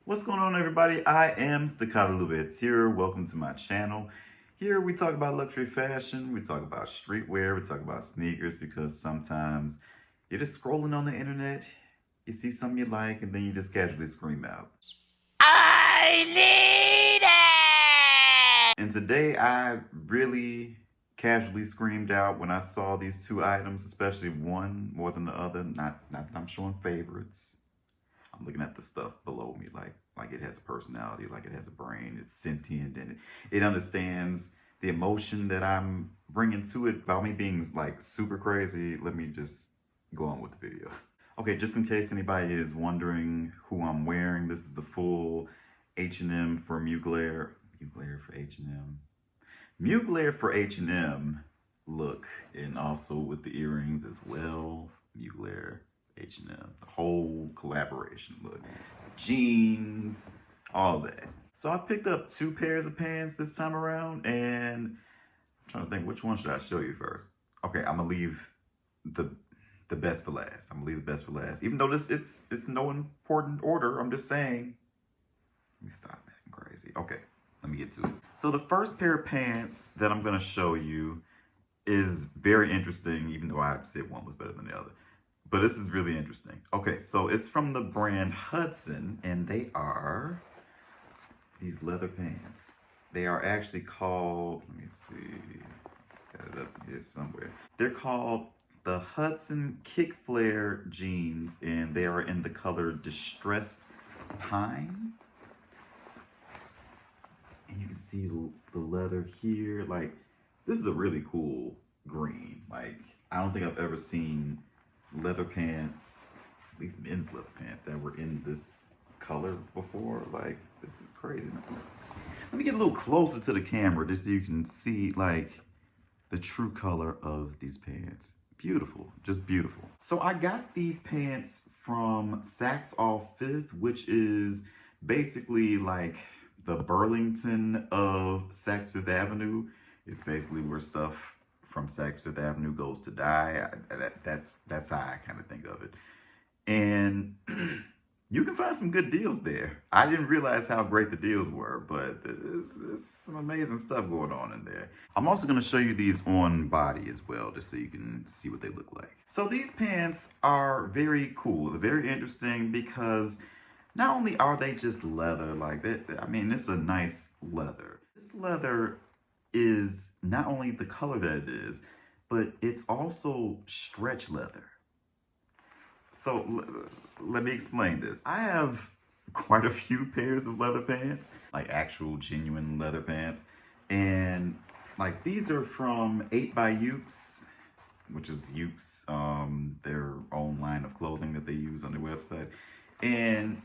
What's going on, everybody? I am Staccato Lubitz here. Welcome to my channel. Here we talk about luxury fashion, we talk about streetwear, we talk about sneakers, because sometimes you're just scrolling on the internet, you see something you like, and then you just casually scream out, "I need it!" And today I really casually screamed out when I saw these two items, especially one more than the other. Not that I'm showing favorites. I'm looking at the stuff below me like it has a personality, like it has a brain, it's sentient, and it understands the emotion that I'm bringing to it. Without me being like super crazy, let me just go on with the video. Okay, just in case anybody is wondering who I'm wearing, this is the full H&M for Mugler for H&M. Mugler for H&M look, and also with the earrings as well. Mugler, H&M, the whole collaboration look, jeans, all that. So I picked up two pairs of pants this time around, and I'm trying to think, which one should I show you first? Okay, I'm gonna leave the best for last. Even though it's no important order. I'm just saying. Let me stop acting crazy. Okay, let me get to it. So the first pair of pants that I'm gonna show you is very interesting, even though I said one was better than the other. But this is really interesting. Okay, so it's from the brand Hudson, and they are these leather pants. They are actually called, let me see, it's got it up here somewhere. They're called the Hudson Kick Flare jeans, and they are in the color Distressed Pine. And you can see the leather here. Like, this is a really cool green. Like, I don't think I've ever seen leather pants, at least men's leather pants, that were in this color before. Like, this is crazy. Let me get a little closer to the camera just so you can see like the true color of these pants. Beautiful, just beautiful. So I got these pants from Saks Off 5th, which is basically like the Burlington of Saks Fifth Avenue. It's basically where stuff from Saks Fifth Avenue goes to die. That's how I kind of think of it. And you can find some good deals there. I didn't realize how great the deals were, but there's some amazing stuff going on in there. I'm also going to show you these on body as well, just so you can see what they look like. So these pants are very cool. They're very interesting because not only are they just leather, like that, I mean, it's a nice leather. This leather is not only the color that it is, but it's also stretch leather. So let me explain this. I have quite a few pairs of leather pants, like actual genuine leather pants. And like these are from 8 by Ukes, which is Ukes, their own line of clothing that they use on their website. And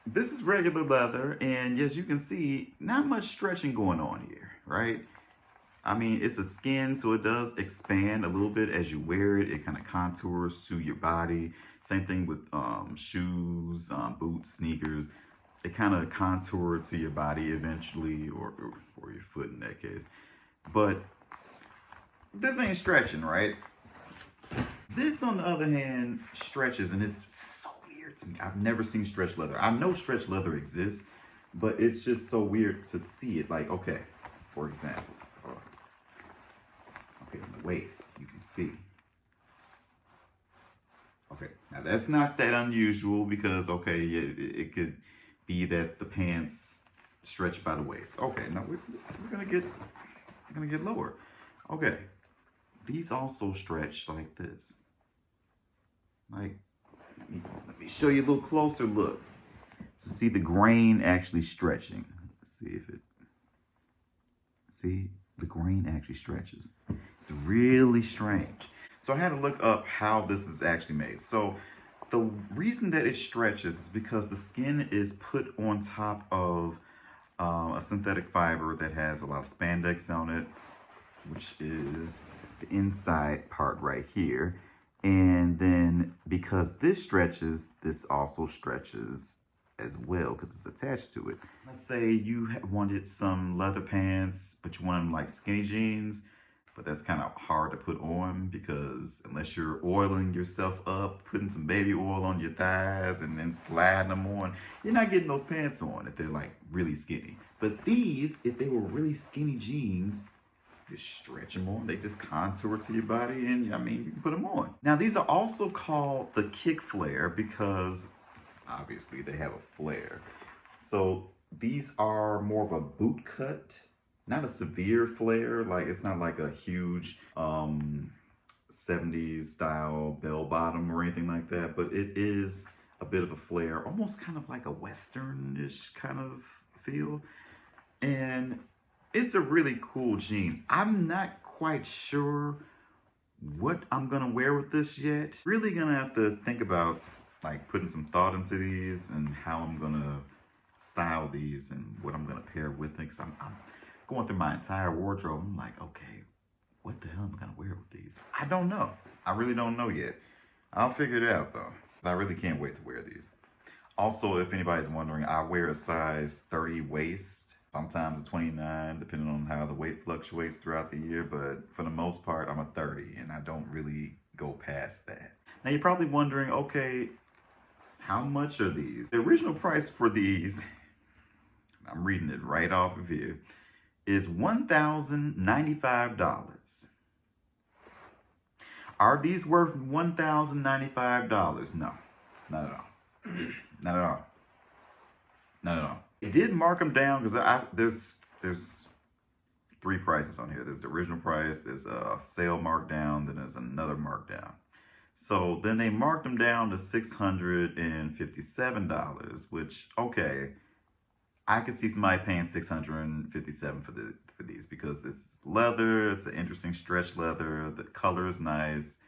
this is regular leather, and as you can see, not much stretching going on here, right? I mean, it's a skin, so it does expand a little bit as you wear it. It kind of contours to your body. Same thing with shoes, boots, sneakers. It kind of contour to your body eventually, or your foot in that case. But this ain't stretching, right? This, on the other hand, stretches, and it's so weird to me. I've never seen stretch leather. I know stretch leather exists, but it's just so weird to see it. Like, okay, for example, okay, on the waist, you can see. Okay, now that's not that unusual because, okay, yeah, it could be that the pants stretch by the waist. Okay, now we're gonna get lower. Okay, these also stretch like this. Like, let me show you a little closer look. See the grain actually stretching. Let's see if it, see, the grain actually stretches. It's really strange. So I had to look up how this is actually made. So the reason that it stretches is because the skin is put on top of a synthetic fiber that has a lot of spandex on it, which is the inside part right here. And then because this stretches, this also stretches as well because it's attached to it. Let's say you wanted some leather pants, but you want them like skinny jeans. but that's kind of hard to put on because unless you're oiling yourself up, putting some baby oil on your thighs and then sliding them on, you're not getting those pants on if they're like really skinny. But these, if they were really skinny jeans, just stretch them on. They just contour to your body and I mean, you can put them on. Now these are also called the kick flare because obviously they have a flare. So these are more of a boot cut. Not a severe flare, like it's not like a huge 70s style bell bottom or anything like that, but it is a bit of a flare, almost kind of like a Western-ish kind of feel. And it's a really cool jean. I'm not quite sure what I'm gonna wear with this yet. Really gonna have to think about like putting some thought into these and how I'm gonna style these and what I'm gonna pair with it, because I'm going through my entire wardrobe. I'm like, okay, what the hell am I gonna wear with these? I don't know. I really don't know yet. I'll figure it out though. I really can't wait to wear these. Also, if anybody's wondering, I wear a size 30 waist, sometimes a 29, depending on how the weight fluctuates throughout the year. But for the most part, I'm a 30 and I don't really go past that. Now you're probably wondering, okay, how much are these? The original price for these, I'm reading it right off of here, is $1,095. Are these worth $1,095? No, not at all. Not at all. Not at all. It did mark them down because there's three prices on here. There's the original price, there's a sale markdown, then there's another markdown. So then they marked them down to $657, which, okay, I could see somebody paying $657 for these because it's leather, it's an interesting stretch leather, the color is nice,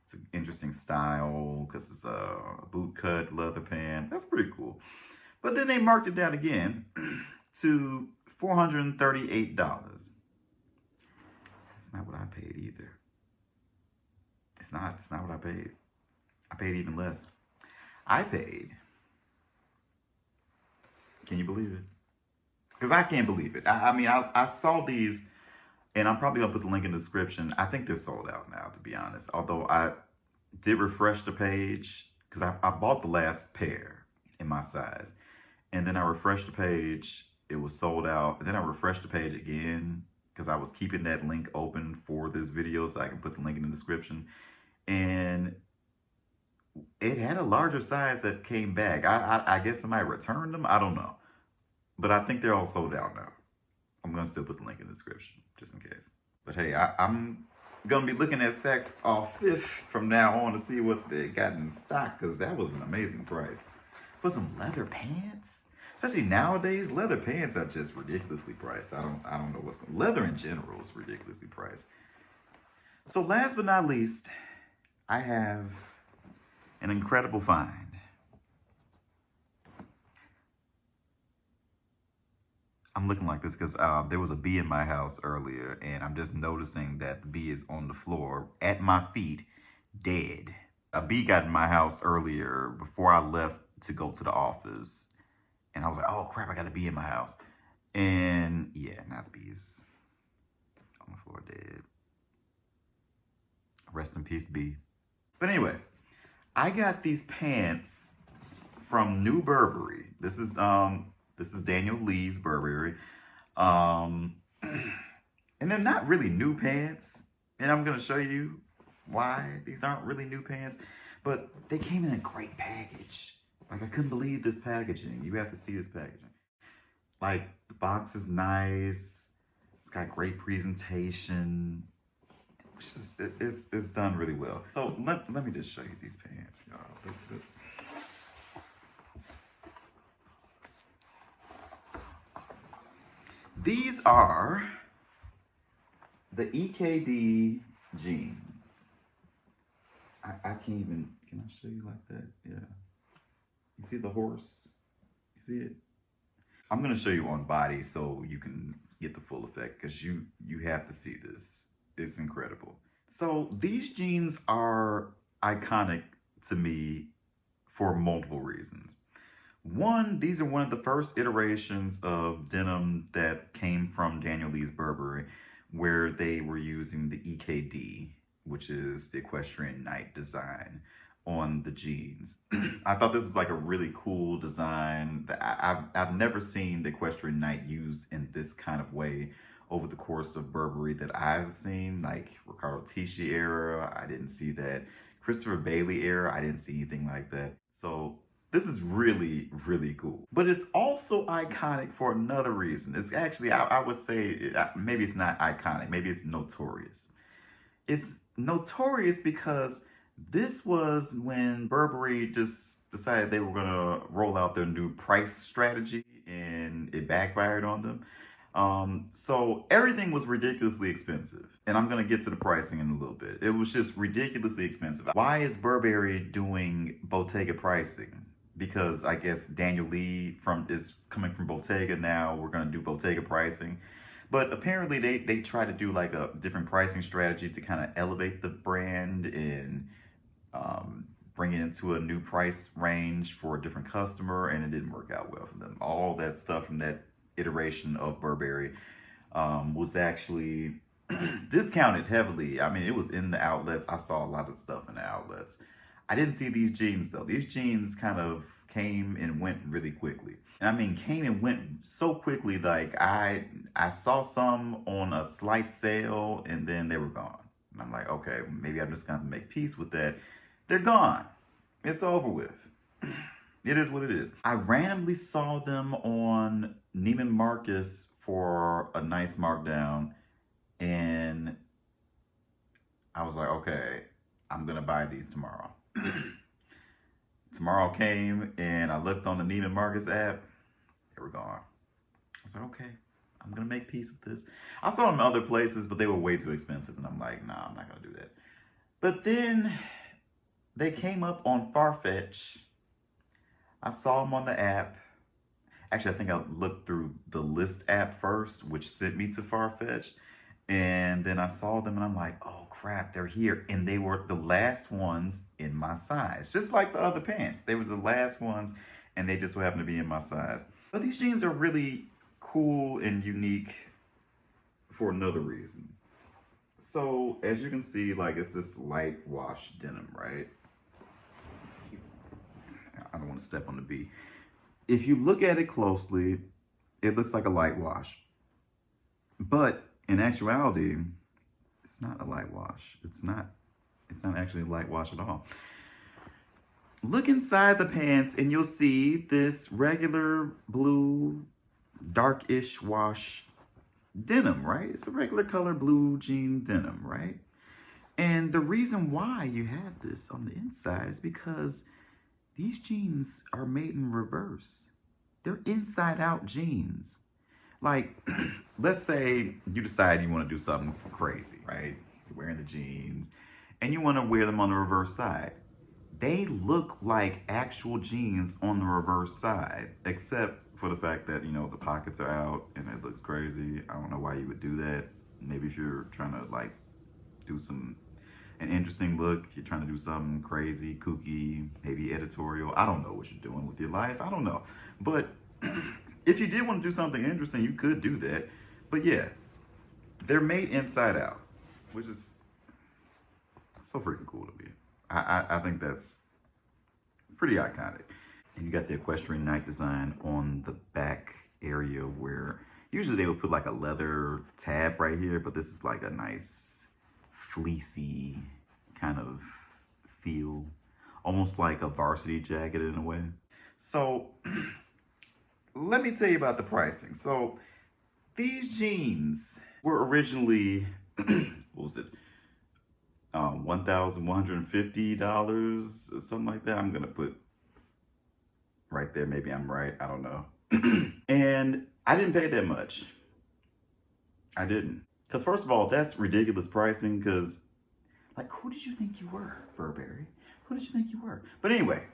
it's an interesting style because it's a boot cut leather pant. That's pretty cool. But then they marked it down again to $438. That's not what I paid either. It's not what I paid. I paid even less. I paid, can you believe it? Because I can't believe it. I mean, I saw these, and I'm probably gonna put the link in the description. I think they're sold out now, to be honest. Although I did refresh the page, because I bought the last pair in my size. And then I refreshed the page, it was sold out. And then I refreshed the page again, because I was keeping that link open for this video so I can put the link in the description. And it had a larger size that came back. I guess somebody returned them. I don't know. But I think they're all sold out now. I'm going to still put the link in the description, just in case. But hey, I'm going to be looking at Saks Off 5th from now on to see what they got in stock, because that was an amazing price. For some leather pants? Especially nowadays, leather pants are just ridiculously priced. I don't know what's going on. Leather in general is ridiculously priced. So last but not least, I have an incredible find. I'm looking like this because there was a bee in my house earlier, and I'm just noticing that the bee is on the floor at my feet, dead. A bee got in my house earlier before I left to go to the office, and I was like, oh crap, I got a bee in my house. And yeah, now the bee is on the floor, dead. Rest in peace, bee. But anyway, I got these pants from New Burberry. This is Daniel Lee's Burberry. And they're not really new pants. And I'm going to show you why these aren't really new pants. But they came in a great package. Like, I couldn't believe this packaging. You have to see this packaging. Like, the box is nice. It's got great presentation. It's done really well. So let me just show you these pants, y'all. These are the EKD jeans. I can't even, can I show you like that? Yeah. You see the horse? You see it? I'm gonna show you on body so you can get the full effect, because you have to see this. It's incredible. So these jeans are iconic to me for multiple reasons. One, these are one of the first iterations of denim that came from Daniel Lee's Burberry, where they were using the EKD, which is the equestrian knight design, on the jeans. I thought this was like a really cool design. I've never seen the equestrian knight used in this kind of way over the course of Burberry that I've seen, like Riccardo Tisci era. I didn't see that. Christopher Bailey era, I didn't see anything like that. So this is really, really cool. But it's also iconic for another reason. It's actually, I would say, maybe it's not iconic, maybe it's notorious. It's notorious because this was when Burberry just decided they were gonna roll out their new price strategy, and it backfired on them. So everything was ridiculously expensive. And I'm gonna get to the pricing in a little bit. It was just ridiculously expensive. Why is Burberry doing Bottega pricing? Because I guess Daniel Lee is coming from Bottega now. We're gonna do Bottega pricing. But apparently they try to do like a different pricing strategy to kind of elevate the brand and bring it into a new price range for a different customer, and it didn't work out well for them. All that stuff from that iteration of Burberry was actually discounted heavily. I mean, it was in the outlets. I saw a lot of stuff in the outlets. I didn't see these jeans though. These jeans kind of came and went really quickly. And I mean, came and went so quickly, like I saw some on a slight sale and then they were gone. And I'm like, okay, maybe I'm just gonna make peace with that. They're gone. It's over with. It is what it is. I randomly saw them on Neiman Marcus for a nice markdown, and I was like, okay, I'm gonna buy these tomorrow. Tomorrow came and I looked on the Neiman Marcus app. They were gone. I was like, okay, I'm gonna make peace with this. I saw them in other places, but they were way too expensive, and I'm like, nah, I'm not gonna do that. But then they came up on Farfetch. I saw them on the app. Actually, I think I looked through the list app first, which sent me to Farfetch. And then I saw them and I'm like, oh crap, they're here. And they were the last ones in my size. Just like the other pants. They were the last ones and they just so happened to be in my size. But these jeans are really cool and unique for another reason. So as you can see, like it's this light wash denim, right? I don't want to step on the B. If you look at it closely, it looks like a light wash. But in actuality, it's not a light wash. It's not actually a light wash at all. Look inside the pants and you'll see this regular blue, darkish wash denim, right? It's a regular color blue jean denim, right? And the reason why you have this on the inside is because these jeans are made in reverse. They're inside out jeans. Like, let's say you decide you want to do something crazy, right? You're wearing the jeans and you want to wear them on the reverse side. They look like actual jeans on the reverse side, except for the fact that, you know, the pockets are out and it looks crazy. I don't know why you would do that. Maybe if you're trying to like do an interesting look, you're trying to do something crazy, kooky, maybe editorial. I don't know what you're doing with your life. I don't know. But if you did want to do something interesting, you could do that. But yeah, they're made inside out, which is so freaking cool to me. I think that's pretty iconic. And you got the equestrian knight design on the back area where usually they would put like a leather tab right here, but this is like a nice fleecy kind of feel, almost like a varsity jacket in a way. So let me tell you about the pricing. So these jeans were originally, what was it? $1,150, something like that. I'm gonna put right there. Maybe I'm right. I don't know. And I didn't pay that much. I didn't. Because first of all, that's ridiculous pricing because, like, who did you think you were, Burberry? Who did you think you were? But anyway,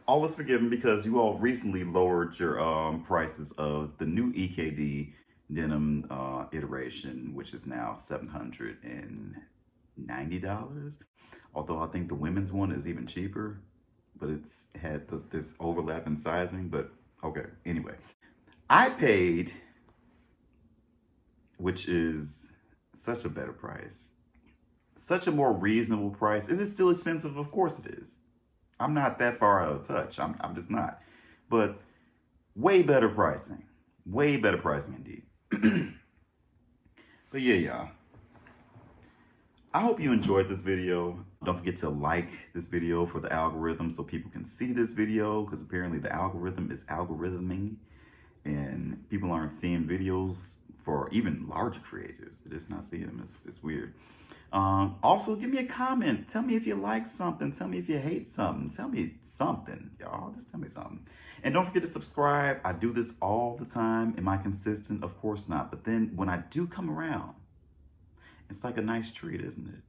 all is forgiven because you all recently lowered your prices of the new EKD denim iteration, which is now $790. Although I think the women's one is even cheaper, but it's had this overlap in sizing. But okay, anyway, I paid, which is Such a better price. Such a more reasonable price. Is it still expensive? Of course it is. I'm not that far out of touch. I'm just not. But way better pricing. Way better pricing indeed. But yeah, y'all. I hope you enjoyed this video. Don't forget to like this video for the algorithm so people can see this video, because apparently the algorithm is algorithming and people aren't seeing videos for even larger creators. They're just not seeing them. It's weird. Also, give me a comment. Tell me if you like something. Tell me if you hate something. Tell me something, y'all. Just tell me something. And don't forget to subscribe. I do this all the time. Am I consistent? Of course not. But then when I do come around, it's like a nice treat, isn't it?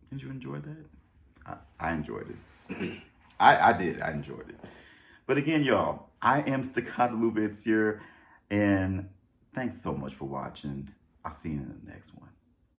Didn't you enjoy that? I enjoyed it. I did. I enjoyed it. But again, y'all, I am Staccato Lubitz here. And thanks so much for watching. I'll see you in the next one.